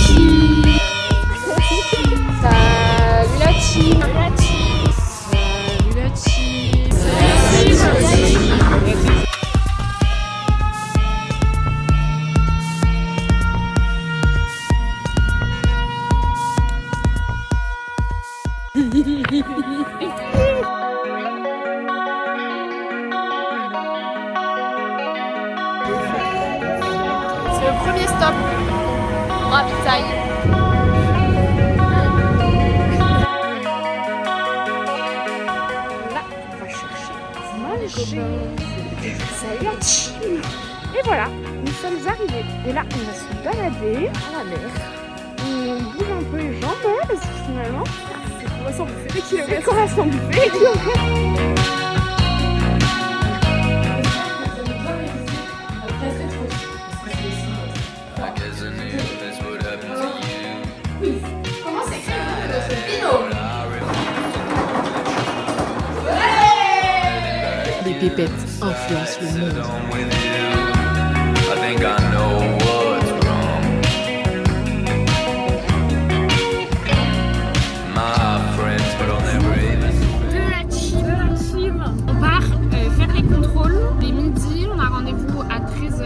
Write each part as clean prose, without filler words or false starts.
team. Salut la team. Salut la team. Salut la team. Salut la team. C'est le premier stop. Ravitaille. Là, on va chercher à manger. Salut la team. Et voilà, nous sommes arrivés. Et là, on va se balader à la mer. On bouge un peu les jambes, hein, parce que finalement, on va s'en bouffer des kilomètres. On va s'en bouffer des kilomètres. Les pépettes influencent le monde. De la team. On part faire les contrôles. Les midi, on a rendez-vous à 13h.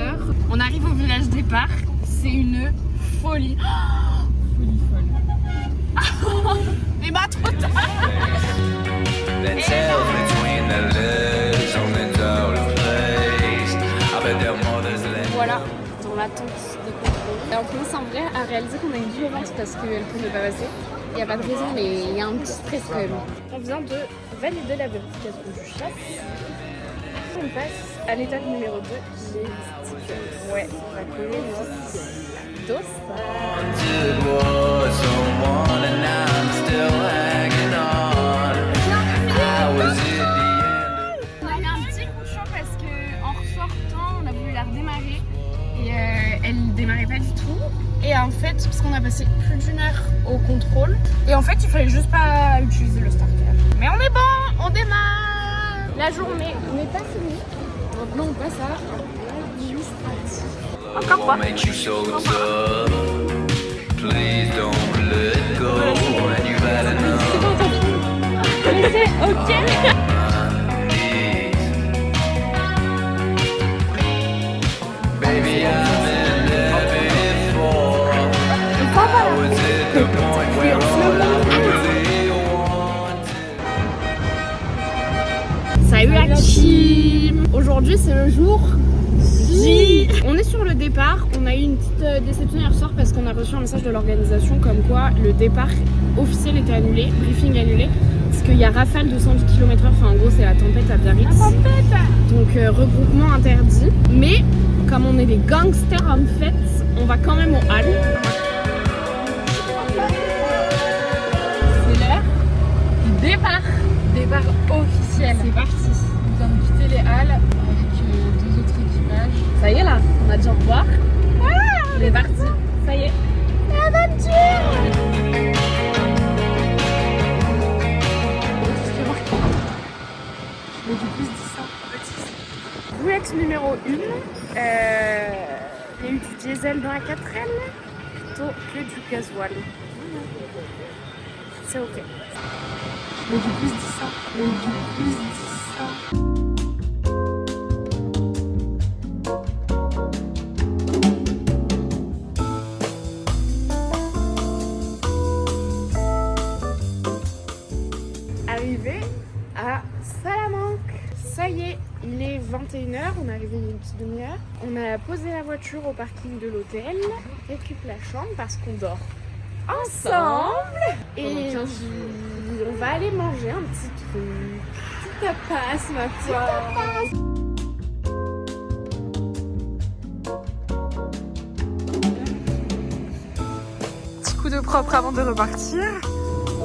On arrive au village départ. C'est une folie. Folie. Mais bah trop tard. Voilà, dans l'attente des contrôles. Et on commence en vrai à réaliser qu'on a une vie au ventre parce qu'elle ne pouvait pas passer. Il n'y a pas de raison, mais il y a un petit stress quand même. On vient de valider la vérification du chat. On passe à l'étape numéro 2 qui est le sticker. Ouais, on va coller le dossard. On a eu un petit coup de chaud parce qu'en ressortant, on a voulu la redémarrer et elle démarrait pas du tout. Et en fait, parce qu'on a passé plus d'1 heure au contrôle, et en fait, il fallait juste pas utiliser le starter. Mais on est bon, on démarre. La journée n'est pas finie. Maintenant, on passe à l'administratif. Encore pas. C'est ok. Salut la team. Aujourd'hui c'est le jour J. On est sur le départ. On a eu une petite déception hier soir parce qu'on a reçu un message de l'organisation comme quoi le départ officiel était annulé, briefing annulé. Parce qu'il y a rafale de 110 km/h, enfin en gros c'est la tempête à Biarritz. La tempête. Donc regroupement interdit. Mais comme on est des gangsters en fait, on va quand même aux halles. C'est l'heure du départ. Départ officiel. C'est parti. On vient de quitter les halles avec 2 autres équipages. Ça y est là, on a déjà au revoir. On est parti. Ça y est. L'aventure. Mais du coup, je dis ça. Roulette numéro 1. Il y a eu du diesel dans la 4L plutôt que du gasoil. C'est ok. Mais du coup, je dis ça. Mais du coup, je dis ça. Arrivé à Salamanque. Ça y est, il est 21h, on est arrivé il y a une petite demi-heure. On a posé la voiture au parking de l'hôtel, récup la chambre parce qu'on dort ensemble. Et on va aller manger un petit truc. Petit tapas, ma foi. Petit coup de propre avant de repartir.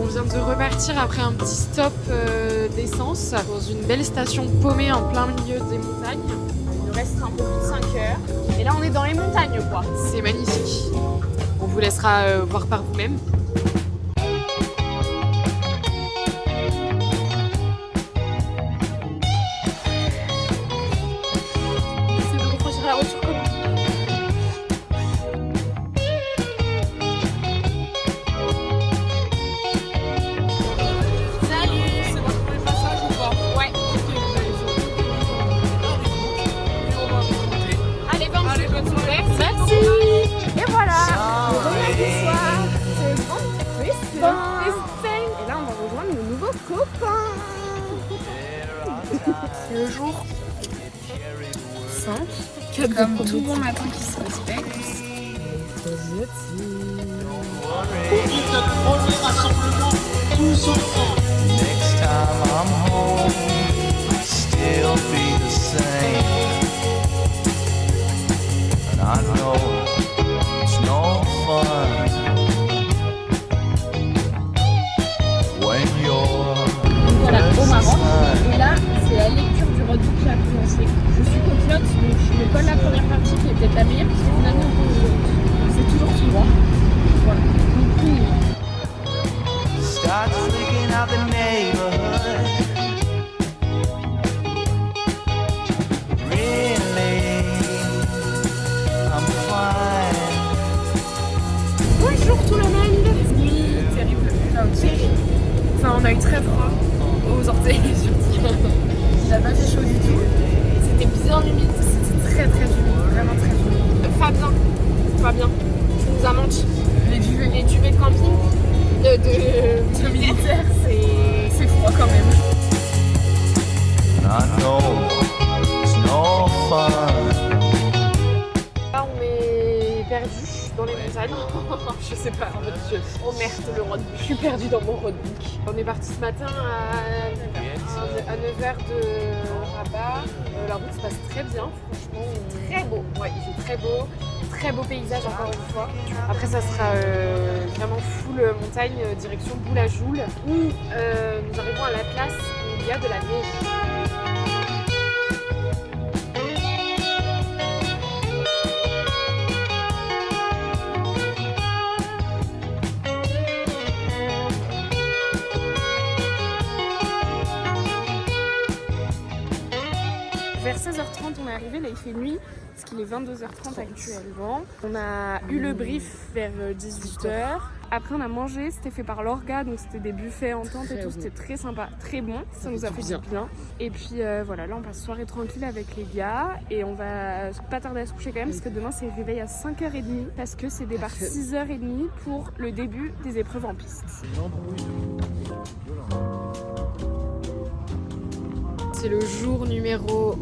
On vient de repartir après un petit stop d'essence dans une belle station paumée en plein milieu des montagnes. Il nous reste un peu plus de 5 heures. Et là, on est dans les montagnes, quoi. C'est magnifique. On vous laissera voir par vous-même. C'est de refranchir la route sur comment ? C'est le jour 5, comme tout bon matin qui se respecte. Profite notre premier rassemblement tous enfants. Next time I'm home, I'll still be the same. And I know it's no fun when you're Voilà, au Maroc. Et là, c'est la lecture du roadbook qui a commencé. Je suis copilote, donc je me colle la première partie qui est peut-être la meilleure, parce que finalement, c'est toujours tout droit. Voilà. start flicking out the neighborhood. Really, I'm fine. Bonjour tout le monde. Oui, terrible. Terrible. Enfin, on a eu très froid aux orteils surtout. Il n'a pas fait chaud du tout. C'était bien humide. C'était très très humide. Vraiment très humide. Fabien, tu nous as menti. Les duvets de camping, de militaire, c'est froid quand même. I know it's no fun. Là, on est perdu dans les montagnes. Je sais pas, en fait, oh merde, le roadbook. Je suis perdue dans mon roadbook. On est parti ce matin à 9h de Rabat. La route se passe très bien, franchement. Très beau. Ouais, il fait très beau. Très beau paysage encore une fois. Après, ça sera vraiment full montagne, direction Boulajoul, où nous arrivons à l'Atlas où il y a de la neige. Vers 16h30, on est arrivé, là il fait nuit, parce qu'il est 22h30 actuellement. On a eu le brief vers 18h. Après on a mangé, c'était fait par l'Orga, donc c'était des buffets en tente et tout, c'était très sympa, très bon, ça nous a fait du bien. Et puis voilà, là on passe soirée tranquille avec les gars et on va pas tarder à se coucher quand même, parce que demain c'est réveil à 5h30, parce que c'est départ 6h30 pour le début des épreuves en piste. C'est le jour numéro...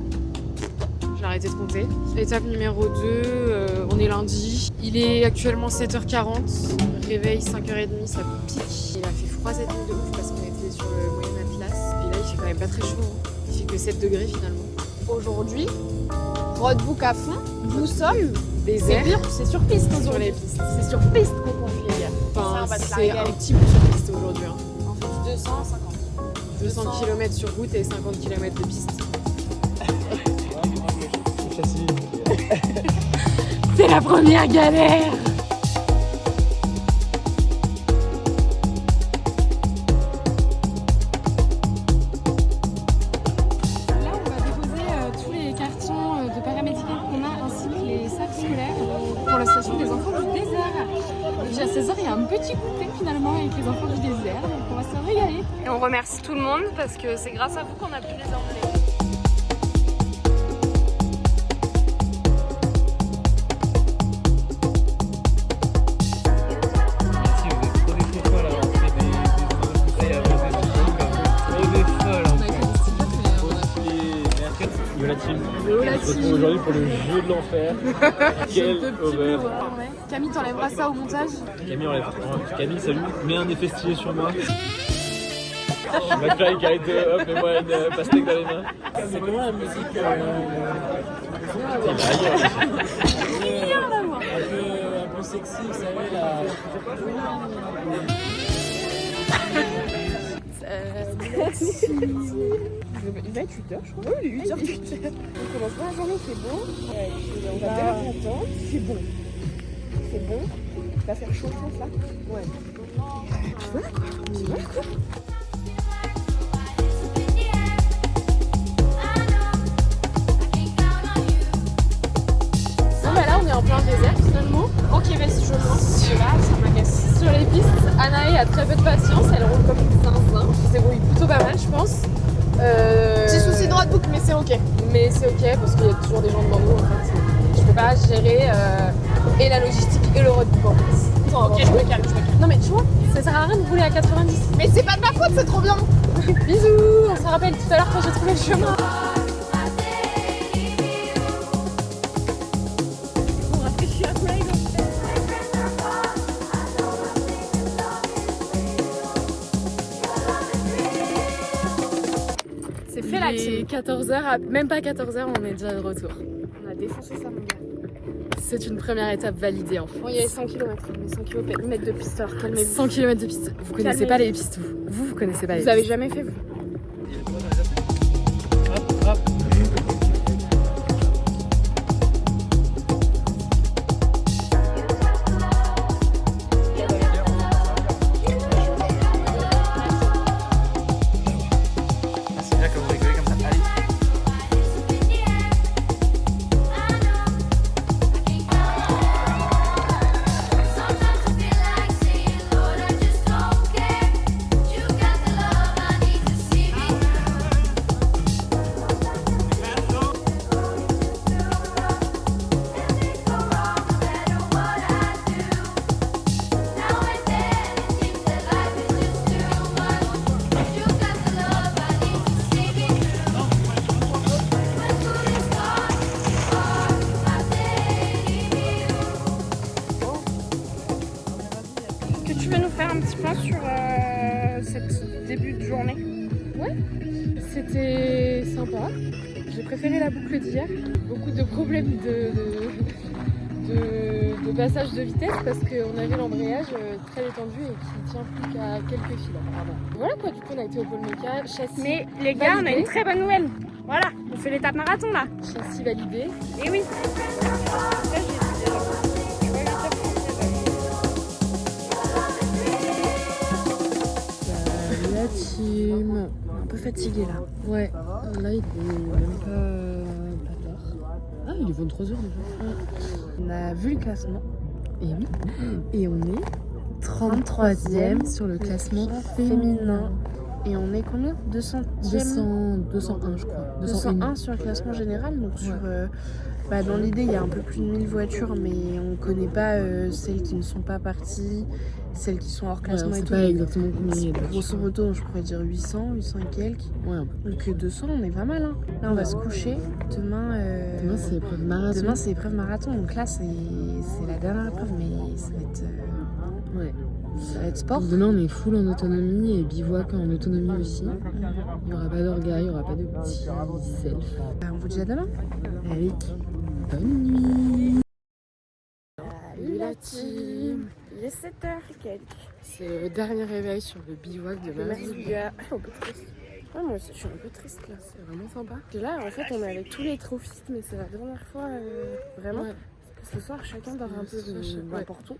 J'ai arrêté de compter. Étape numéro 2, on est lundi. Il est actuellement 7h40. Réveil 5h30, ça pique. Il a fait froid cette nuit de ouf parce qu'on était sur le moyen Atlas. Et là, il fait quand même pas très chaud. Hein. Il fait que 7 degrés finalement. Aujourd'hui, roadbook à fond, boussole, désert. C'est sur piste sur les pistes. C'est sur piste qu'on confie les gars. Enfin, c'est un petit peu sur piste aujourd'hui. Hein. On fait du 250. 200 km sur route et 50 km de piste. C'est la première galère. Là, on va déposer tous les cartons de paramédicaux qu'on a ainsi que les sacs scolaires pour la station des enfants du désert. Déjà à 16h, il y a un petit goûter finalement avec les enfants du désert, donc on va se régaler. Et on remercie tout le monde parce que c'est grâce à vous qu'on a pu les emmener. On se retrouve aujourd'hui pour le jeu de l'enfer. Quel horreur. Camille, t'enlèveras ça au montage. Camille enlève. Camille, salut, mets un effet stylé sur moi. McFly qui arrête de hop, mets-moi une pastèque dans les mains. C'est comment la musique un peu sexy, vous savez là. Il va être 8h je crois. Oui, il est 8h. On commence pas la journée, il fait beau. On va bien attendre. C'est bon. C'est bon. Il va faire chaud là. Ouais. Puis voilà quoi. Bon bah là on est en plein désert finalement. Ok, vas-y je lance. Là ça m'agace. Sur les pistes, Anaë a très peu de patience. Elle roule comme une zinzin. Elle se débrouille plutôt pas mal je pense. Petit souci de roadbook mais c'est ok. Mais c'est ok parce qu'il y a toujours des gens devant nous en fait. Je peux pas gérer et la logistique et le roadbook en plus. Ok, je me calme. Non mais tu vois, ça sert à rien de rouler à 90. Mais c'est pas de ma faute, c'est trop bien. Bisous, on se rappelle tout à l'heure quand j'ai trouvé le chemin. C'est fait là, Il est 14h, même pas 14h, on est déjà de retour. on a défoncé ça mon gars. C'est une première étape validée en fait. Bon, il y avait 100 km, mais 100 km de pisteur, calmez-vous. 100 km de piste. Vous connaissez pas les pistes, vous connaissez pas les Vous avez pistes. jamais fait vous? Hop, hop. C'est bien que vous rigolez comme ça. Allez. Est-ce que tu veux nous faire un petit point sur cette début de journée? C'était sympa. J'ai préféré la boucle d'hier. Beaucoup de problèmes de passage de vitesse parce qu'on avait l'embrayage très étendu et qui tient plus qu'à quelques fils apparemment. Voilà quoi, du coup on a été au Pôle Méca, châssis Mais les gars, on a validé. une très bonne nouvelle. Voilà, on fait l'étape marathon là. Châssis validé. Et oui. La team. On est un peu fatigué là. Ouais, là il est même pas tard. Ah, il est 23h déjà. On a vu le classement. Et oui. Et on est 33e sur le classement féminin. Et on est combien? 200e 201 je crois. 201 sur le classement général. Donc sur, dans l'idée, il y a un peu plus de 1000 voitures, mais on ne connaît pas celles qui ne sont pas parties, celles qui sont hors Ouais, classement on et sait tout. pas exactement combien il y a de Grosso modo, je pourrais dire 800 et quelques. Ouais, un peu. Donc 200, on est pas mal. Hein. Là, on va se coucher. Demain, Demain c'est épreuve marathon. demain, c'est épreuve marathon. Donc là, c'est la dernière épreuve, mais Ouais. ça va être sport. Demain on est full en autonomie et bivouac en autonomie aussi. Il n'y aura pas d'orga, il n'y aura pas de petit self. On vous dit à demain. Allez, bonne nuit. Salut la team. Il est 7h quelques. C'est le dernier réveil sur le bivouac de Merci Marie. gars. Un peu triste. Ouais, moi aussi, je suis un peu triste là. C'est vraiment sympa. Et là, en fait, on est avec tous les trophistes, mais c'est la dernière fois, vraiment. Ouais. Parce que ce soir, chacun dort un peu de n'importe où.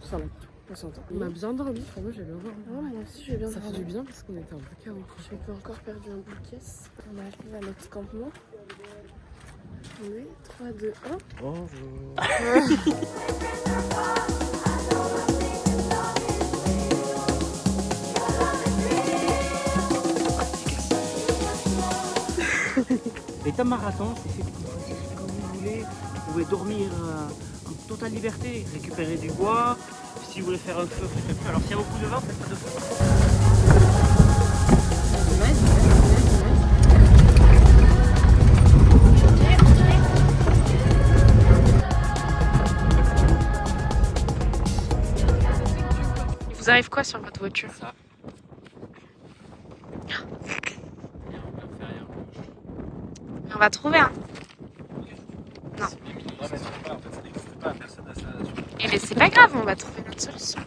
Enfin, n'importe où, on s'entend. On a bien dormi, enfin, moi j'ai bien dormi. Ouais, moi aussi, j'ai bien Ça fait dormi. du bien parce qu'on était un peu KO. J'ai pas encore perdu un bout de caisse. On arrive à notre campement. On est 3, 2, 1. Bonjour. L'étape marathon, c'est fait comme vous voulez. Vous pouvez dormir en totale liberté, récupérer du bois. Si vous voulez faire un feu, faites un feu. Alors s'il y a beaucoup de vent, faites pas de feu. Il vous arrive quoi sur votre voiture? On va trouver un. Non. Eh bien, c'est pas grave, on va trouver notre solution.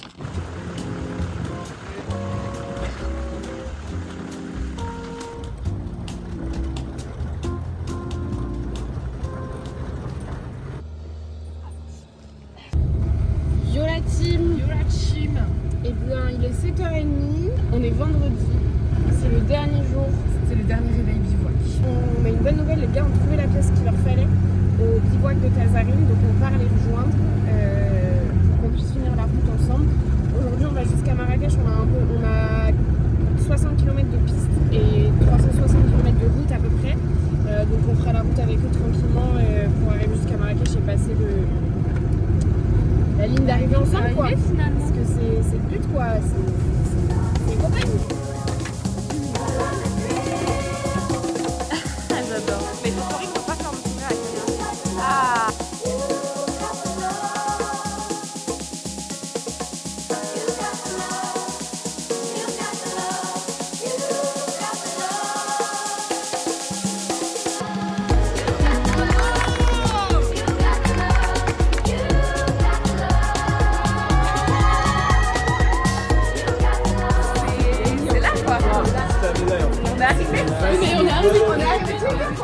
Yo la team! Yo la team! Eh bien, il est 7h30, on est vendredi, c'est le dernier jour. C'était le dernier réveil bivouac. On a une bonne nouvelle, les gars ont trouvé la pièce qu'il leur fallait au bivouac de Tazarine, donc on part les rejoindre pour qu'on puisse finir la route ensemble. Aujourd'hui on va jusqu'à Marrakech, on a 60 km de piste et 360 km de route à peu près. Donc on fera la route avec eux tranquillement pour arriver jusqu'à Marrakech et passer la ligne d'arrivée ensemble quoi. Parce que c'est le but quoi, c'est les compagnies.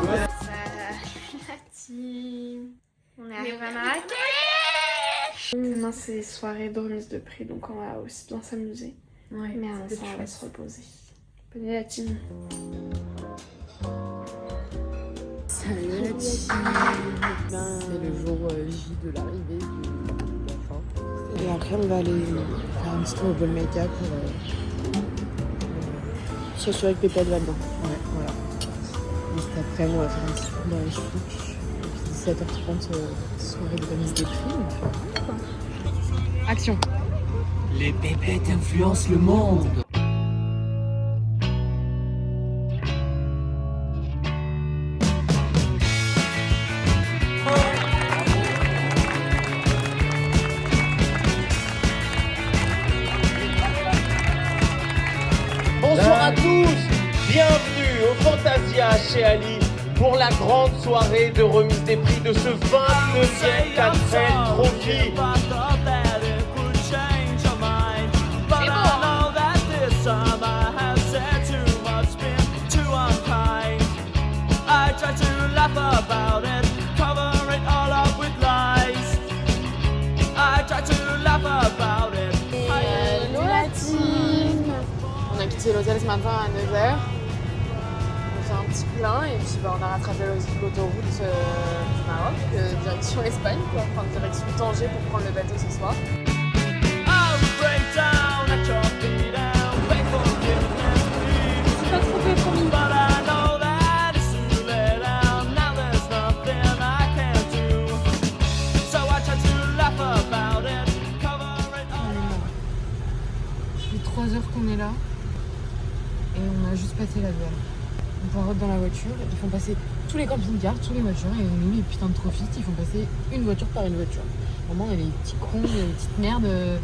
La team. On est arrivé à Marrakech. Demain c'est soirée de remise de prix, donc on va aussi bien s'amuser. Ouais, mais avant ça on va se reposer. Bonne nuit la team. Salut la team. C'est le jour J de l'arrivée de la fin. Et après on va aller faire un petit tour au Bol Mecca pour s'assurer que Pépette va bien. Ouais, voilà. Et cet après on va faire un petit tour dans les chouches. Et puis 17h30 soirée de remise des prix. Action. Les pépettes influencent le monde. Bonsoir à tous, bienvenue au Fantasia chez Ali pour la grande soirée de remise des prix de ce 29e Cadfel Trophy. Hello la team. On a quitté l'hôtel ce matin à 9h. On fait un petit plein et puis on a rattrapé l'autoroute du Maroc, direction Espagne, quoi. Enfin direction Tanger pour prendre le bateau ce soir. C'est pas trop peu pour nous. Ça fait 3 heures qu'on est là et on a juste passé la douane. On rentre dans la voiture, ils font passer tous les camping-cars, toutes les voitures et nous les putains de trophistes, ils font passer une voiture par une voiture. Vraiment on est les petits cons, les petites merdes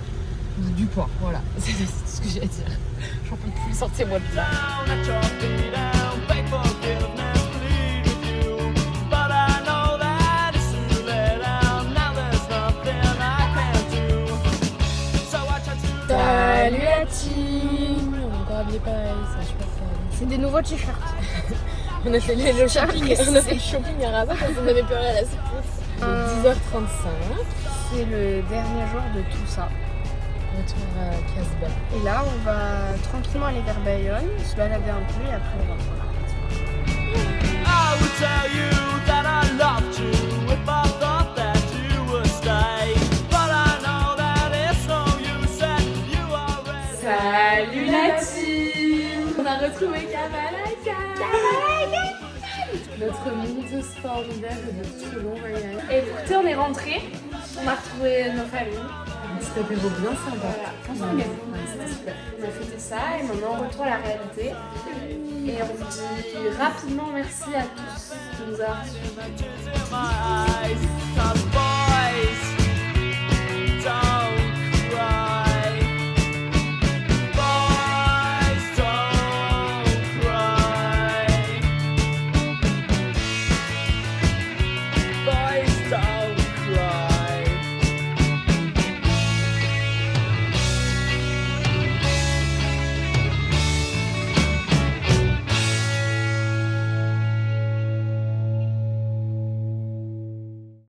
du port, voilà. C'est tout ce que j'ai à dire. J'en peux plus, sortez-moi de là. Salut la team. On est encore habillés pareil, c'est super fun. C'est des nouveaux t-shirts. On a fait le shopping, on a fait le shopping à Rabat parce qu'on avait peur à la surprise. 10h35. C'est le dernier jour de tout ça. Retour à Casbah. Et là, on va tranquillement aller vers Bayonne, se balader un peu et après on va prendre la route. I would tell you that I loved you if I thought that you would stay. But I know that it's no use and you are ready. Salut la team. On a retrouvé Kamalaka. Notre monteuse formidable de tout ce long voyage. Et écoutez, on est rentrés. On a retrouvé nos familles. Un petit apéro bien sympa. Voilà. C'était super. On a fêté ça et maintenant on retourne à la réalité. Et on vous dit rapidement merci à tous de nous avoir suivis. In my eyes, 'cause